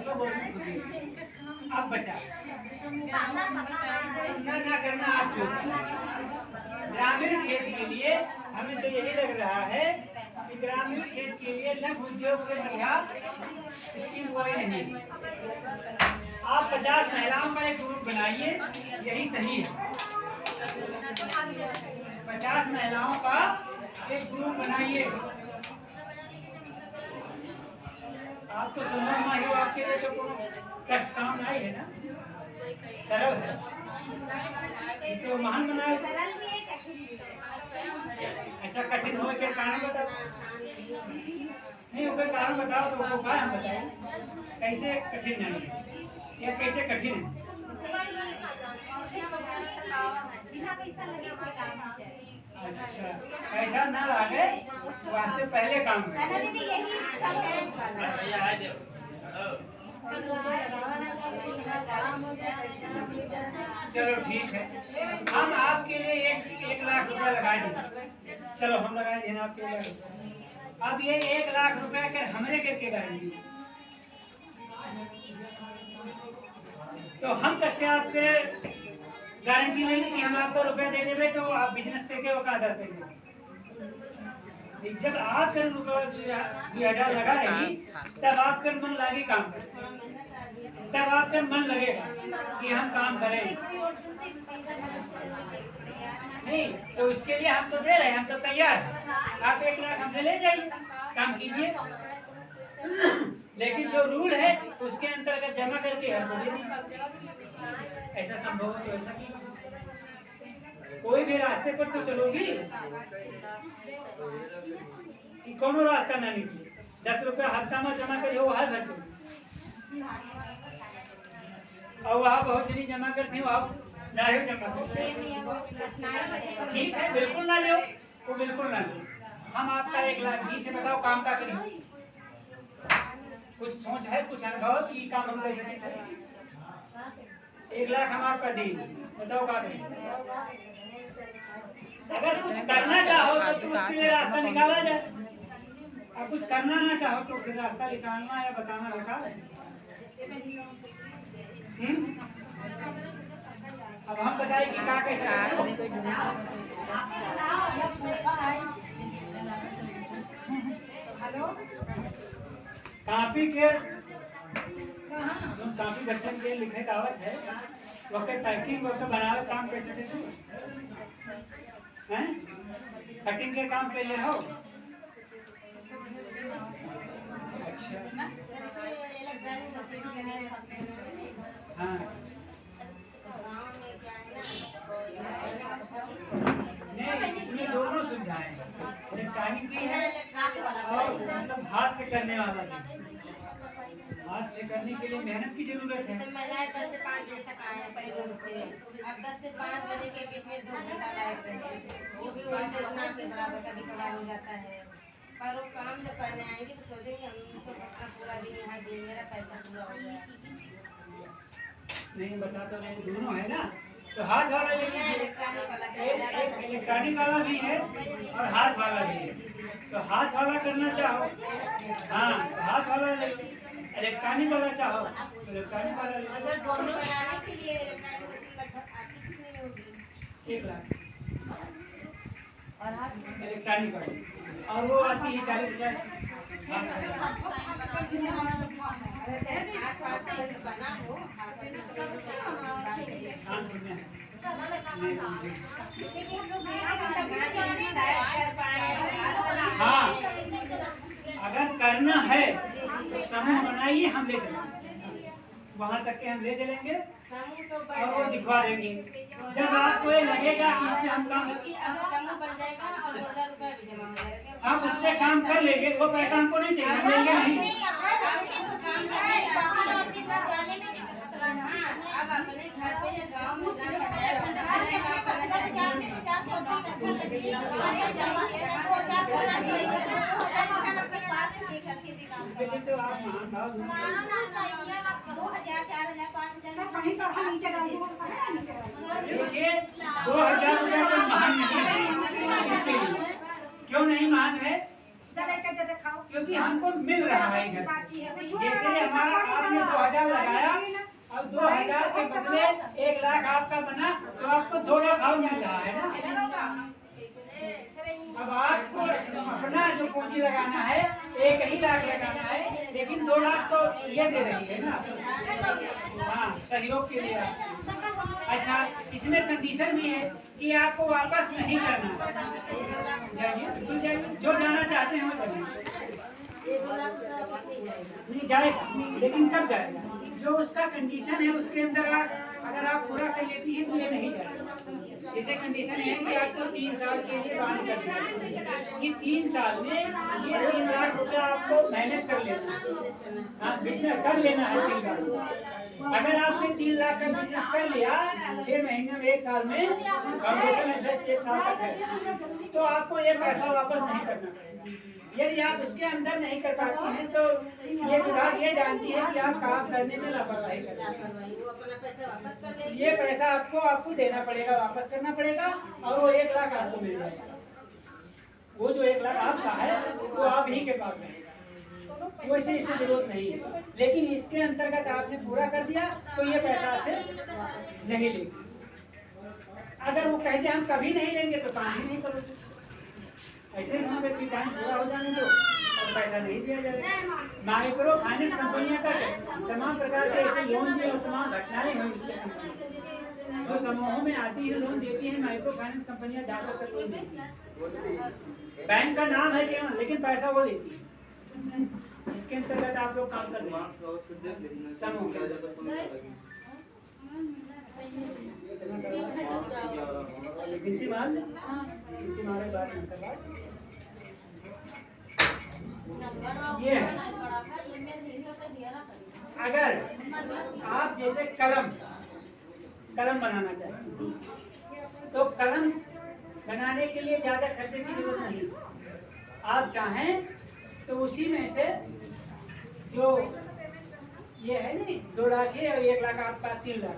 उसका बहुत खुद अब बचा ना करना आपको। ग्रामीण क्षेत्र के लिए हमें तो यही लग रहा है कि ग्रामीण क्षेत्र के लिए लघु उद्योग से बढ़िया स्कीम कोई नहीं। आप 50 महिलाओं का एक ग्रुप बनाइए, यही सही है। 50 महिलाओं का एक ग्रुप बनाइए। आप तो सुंदर माँ हो, आपके लिए तो कोनो कष्ट काम नहीं है ना, सरल है। इसे वो महान बनाए। अच्छा, कठिन हो के कारण बताओ। नहीं कोई कारण बताओ तो वो क्या हम बताएं कैसे कठिन नहीं है या कैसे कठिन है। अच्छा, पैसा ना लगे वास्ते पहले काम चलो ठीक है, हम आपके लिए 1 लाख रुपया लगा देंगे। चलो हम लगा देना आपके लिए। अब ये 1 लाख रुपया कर हमरे करके करेंगे तो हम कैसे आपके गारंटी नहीं ली कि हम आपको रुपया दे देंगे तो आप बिजनेस करके वो आधार पे जब आप कर रुपया 2000 लगा रही तब आपका मन लागे काम कर, तब आपका मन लगेगा कि हम काम करें। नहीं तो इसके लिए हम तो दे रहे हैं, हम तो तैयार हैं। आप 1 लाख हमसे ले जाइए, काम कीजिए, लेकिन जो रूल है उसके अंतर्गत जमा करके हमको दे दीजिए। ऐसा संभव हो तो ऐसा कीजिए। कोई भी रास्ते पर तो चलोगी कि कोनो रास्ता ना निकले। 10 रुपया हफ्ता में जमा करिए वो हर घर से, और वहाँ बहुत जनी जमा करती हो आप ना हो जमा ठीक है, बिल्कुल ना लो, वो बिल्कुल ना लो। हम आपका 1 लाख दी थे, बताओ काम का करिए। कुछ सोच है, कुछ अनुभव कि काम हम कैसे करें। 1 लाख हम आपका दी, बताओ का करें। अगर कुछ करना चाहो तो उसके लिए रास्ता निकाला जाए, और कुछ करना ना चाहो तो फिर रास्ता निकालना या बताना होगा। अब हम बताए कि क्या कैसे काफी के काफी बच्चन के लिखे कावत है वक्त पैकिंग वक्त बनावे काम कैसे देते हैं, कटिंग के काम पहले हो। अच्छा हाँ नहीं, इसमें दोनों सुविधाएं, इलेक्ट्रॉनिक भी है और मतलब हाथ से करने वाला भी। हाथ से करने के लिए मेहनत की जरूरत है। महिलाएं 10 से 5 बजे तक आए पैसे से, अब 10 से 5 बजे के बीच में 2 घंटा लाइट रहे, वो भी उनके दिमाग के बराबर कभी कभार हो जाता है। पर वो काम जब करने आएंगे तो सोचेंगे हम तो अपना पूरा दिन यहाँ दिन मेरा पैसा पूरा हो गया। नहीं बता तो नहीं, दोनों है ना, तो हाथ वाला ले लीजिए। एक इलेक्ट्रॉनिक वाला भी है और हाथ वाला भी है। तो हाथ वाला करना चाहो हाँ तो हाथ वाला ले लो, इलेक्ट्रॉनिक वाला चाहो तो इलेक्ट्रॉनिक वाला ले लो। 1 लाख इलेक्ट्रॉनिक वाली, और वो आती है 40,000। हाँ अगर करना है तो समूह बनाइए, हम ले चलेंगे वहाँ तक के, हम ले चलेंगे और वो दिखवा देंगे। जब आपको ये लगेगा कि इसमें हम काम हम उस पर काम कर लेंगे, वो पैसा हमको नहीं चाहिए, हम लेंगे नहीं। तो आप देखिए 2,000 रुपया कोई महान नहीं है इसके लिए। क्यों नहीं महान है? क्योंकि हमको मिल रहा है इधर। जैसे हमारा आप आपने 2000 लगाया और 2000 के बदले 1 लाख आपका बना तो आपको 2 लाख और मिल रहा है ना। अब आपको अपना जो पूंजी लगाना है 1 ही लाख लगाना है, लेकिन 2 लाख तो ये दे रही है ना। हाँ, सहयोग के लिए। अच्छा, इसमें कंडीशन भी है कि आपको वापस नहीं करना। जाइए, बिल्कुल जाइए, जो जाना चाहते हैं वो जाइए। नहीं जाएगा, लेकिन कब जाएगा? जो उसका कंडीशन है उसके अंदर अगर आप पूरा कर लेती हैं तो ये नहीं जाएगा। जैसे कंडीशन है कि आपको 3 साल के लिए बांध कर दिया कि 3 साल में ये 3 लाख रुपया आपको मैनेज कर लेना है। हाँ, बिजनेस कर लेना है 3 लाख। अगर आपने 3 लाख का बिजनेस कर लिया 6 महीने में 1 साल में, फाउंडेशन ऐसे 1 साल तक है, तो आपको ये पैसा वापस नहीं करना पड़ेगा। यदि आप उसके अंदर नहीं कर पाती हैं तो ये विभाग ये जानती है कि आप काम करने में लापरवाही कर रहे हैं। ये पैसा आपको देना पड़ेगा, वापस करना पड़ेगा और वो 1 लाख आपको मिल जाएगा। वो जो 1 लाख आपका है वो आप ही के पास रहेगा, वो इसे इससे जरूरत नहीं है। लेकिन इसके अंतर्गत आपने पूरा कर दिया तो ये पैसा आपसे नहीं लेगी। अगर वो कहते हम कभी नहीं लेंगे तो काम ही नहीं करोगे। ऐसे वहाँ पे टाइम पूरा हो जाने दो और पैसा नहीं दिया जाएगा। माइक्रो फाइनेंस कंपनियां का तमाम प्रकार के ऐसे लोन दिए और तमाम घटनाएं हुई उसके जो समूहों में आती है लोन देती है माइक्रो फाइनेंस कंपनियां जाकर कर लोन देती है। बैंक का नाम है केवल, लेकिन पैसा वो देती है। इसके अंतर्गत आप लोग काम कर रहे हैं समूह गिनती मारे बात ये अगर आप जैसे कलम बनाना चाहते हैं तो कलम बनाने के लिए ज्यादा खर्चे की जरूरत नहीं। आप चाहें तो उसी में से जो ये है नहीं 2 लाख है और 1 लाख आपका 3 लाख,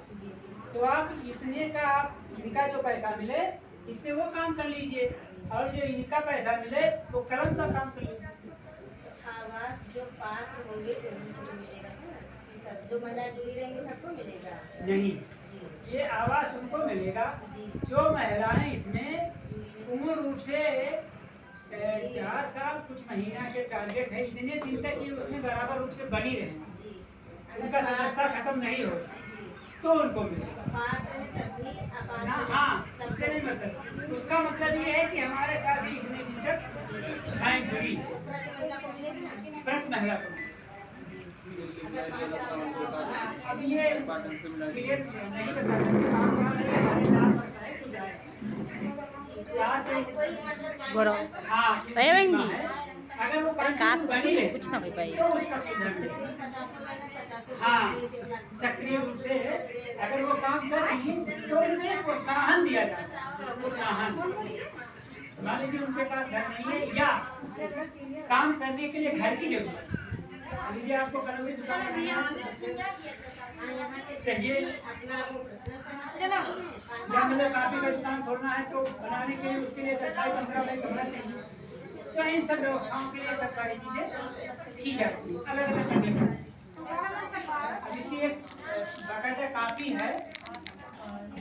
तो आप इतने का इनका जो पैसा मिले इससे वो काम कर लीजिए और जो इनका पैसा मिले वो कलम का काम कर लीजिए। आवास जो 5 होंगे उनको मिलेगा सर, जो महिलाएं जुड़ी रहेंगी सबको मिलेगा? नहीं, ये आवास उनको मिलेगा जो महिलाएं इसमें पूर्ण रूप से 4 साल कुछ महीना के टारगेट है, इतने दिन तक ये उसमें बराबर रूप से बनी रहे, उनका सदस्यता खत्म नहीं होता तो उनको मिलेगा। हाँ, उससे नहीं मतलब, उसका मतलब ये है कि हमारे साथ ही इतने दिन तक बैंक जुड़ी प्रति महिला को। अब ये क्लियर नहीं बता अगर वो बनी है कुछ ना तो उसका हाँ सक्रिय रूप से अगर वो काम कर रही तो उन्हें प्रोत्साहन दिया जाता है। प्रोत्साहन मान लीजिए उनके पास घर नहीं है या काम करने के लिए घर की जरूरत लीजिए, आपको कलम की दुकान चाहिए या मतलब काफी का दुकान खोलना है तो बनाने के लिए उसके लिए 15 भाई कमरा चाहिए। तो इन सब व्यवस्थाओं के लिए सरकारी चीजें की जाती है अलग अलग कंडीशन। अब इसकी एक बाकायदा कापी है,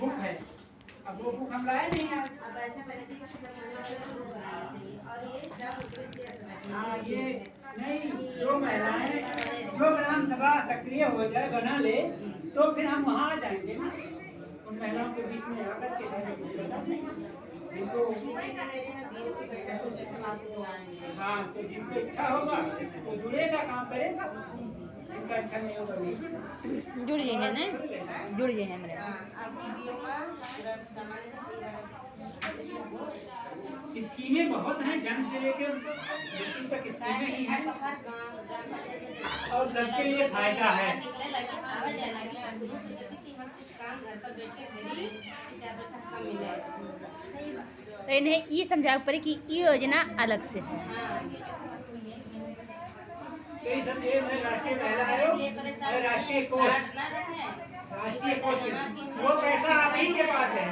बुक है। अब वो बुक हम लाए नहीं यार। अब ऐसा हाँ ये नहीं, जो महिलाएं जो ग्राम सभा सक्रिय हो जाए बना ले तो फिर हम वहाँ आ जाएंगे ना उन महिलाओं के बीच में आकर के इनको हाँ तो जिनको इच्छा होगा तो जुड़ेगा काम करेगा, जिनका इच्छा नहीं होगा नहीं जुड़िए है ना, जुड़िए है मेरे स्कीमें बहुत हैं, जन्म से लेकर मृत्यु तक स्कीमें ही हैं और सबके लिए फायदा है। तो इन्हें ये समझा पड़े कि ये योजना अलग से है। तो ये सब ये राष्ट्रीय महिला आयोग और राष्ट्रीय कोष वो पैसा आप ही के पास है।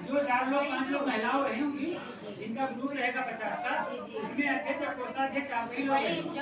जो 4 लोग 5 लोग महिलाओं रही होंगी जिनका ग्रुप रहेगा 50 का, उसमें अध्यक्ष और कोषाध्यक्ष आप ही लोग रहेंगे।